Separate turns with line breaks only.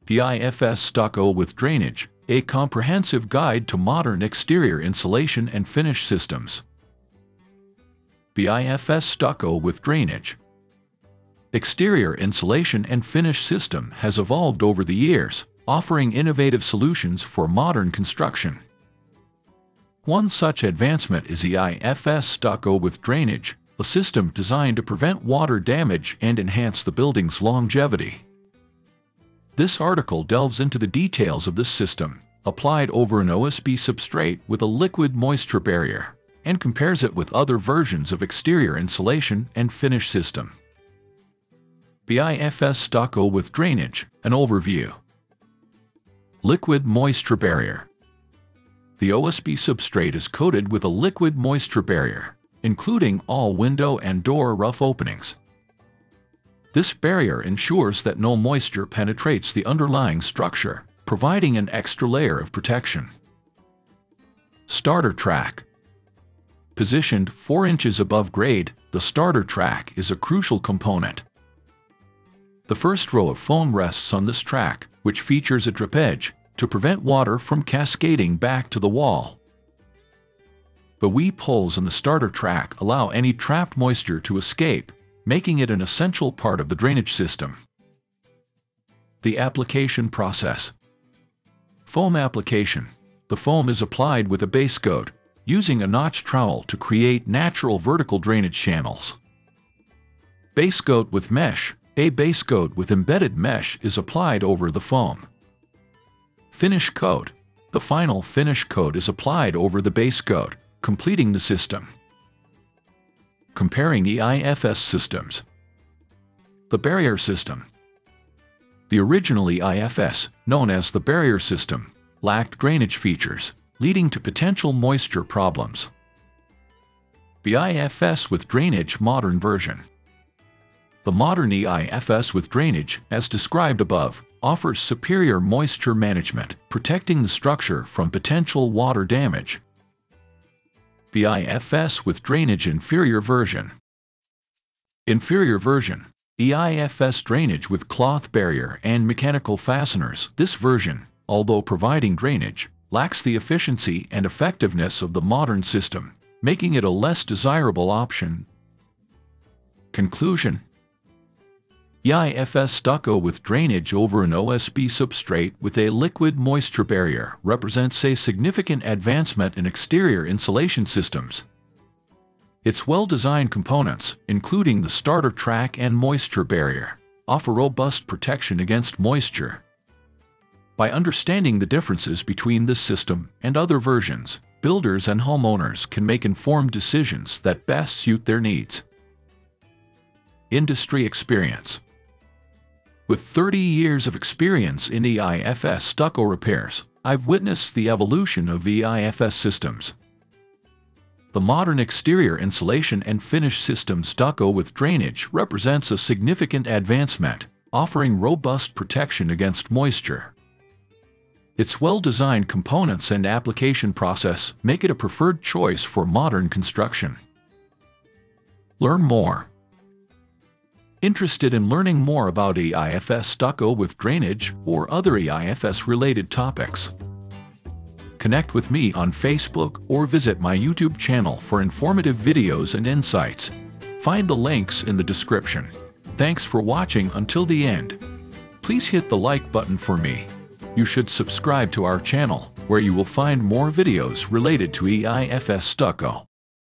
The eifs stucco with drainage, a comprehensive guide to modern exterior insulation and finish systems. The eifs stucco with drainage exterior insulation and finish system has evolved over the years, offering innovative solutions for modern construction. One such advancement is the eifs stucco with drainage, a system designed to prevent water damage and enhance the building's longevity. This article delves into the details of this system, applied over an OSB substrate with a liquid moisture barrier, and compares it with other versions of exterior insulation and finish system. The eifs stucco with drainage, an overview. Liquid moisture barrier. The OSB substrate is coated with a liquid moisture barrier, including all window and door rough openings. This barrier ensures that no moisture penetrates the underlying structure, providing an extra layer of protection. Starter track. Positioned 4 inches above grade, the starter track is a crucial component. The first row of foam rests on this track, which features a drip edge, to prevent water from cascading back to the wall. The weep holes in the starter track allow any trapped moisture to escape, making it an essential part of the drainage system. The application process. Foam application. The foam is applied with a base coat, using a notch trowel to create natural vertical drainage channels. Base coat with mesh. A base coat with embedded mesh is applied over the foam. Finish coat. The final finish coat is applied over the base coat, completing the system. Comparing the eifs systems. The barrier system. The original eifs, known as the barrier system, lacked drainage features, leading to potential moisture problems. The eifs with drainage modern version. The modern eifs with drainage, as described above, offers superior moisture management, protecting the structure from potential water damage. The eifs with drainage inferior version. Inferior version. eifs drainage with cloth barrier and mechanical fasteners. This version, although providing drainage, lacks the efficiency and effectiveness of the modern system, making it a less desirable option. Conclusion. The eifs stucco with drainage over an OSB substrate with a liquid moisture barrier represents a significant advancement in exterior insulation systems. Its well-designed components, including the starter track and moisture barrier, offer robust protection against moisture. By understanding the differences between this system and other versions, builders and homeowners can make informed decisions that best suit their needs. Industry experience. With 30 years of experience in eifs stucco repairs, I've witnessed the evolution of eifs systems. The modern exterior insulation and finish system stucco with drainage represents a significant advancement, offering robust protection against moisture. Its well-designed components and application process make it a preferred choice for modern construction. Learn more. Interested in learning more about eifs stucco with drainage or other eifs-related topics? Connect with me on Facebook or visit my YouTube channel for informative videos and insights. Find the links in the description. Thanks for watching until the end. Please hit the like button for me. You should subscribe to our channel, where you will find more videos related to eifs stucco.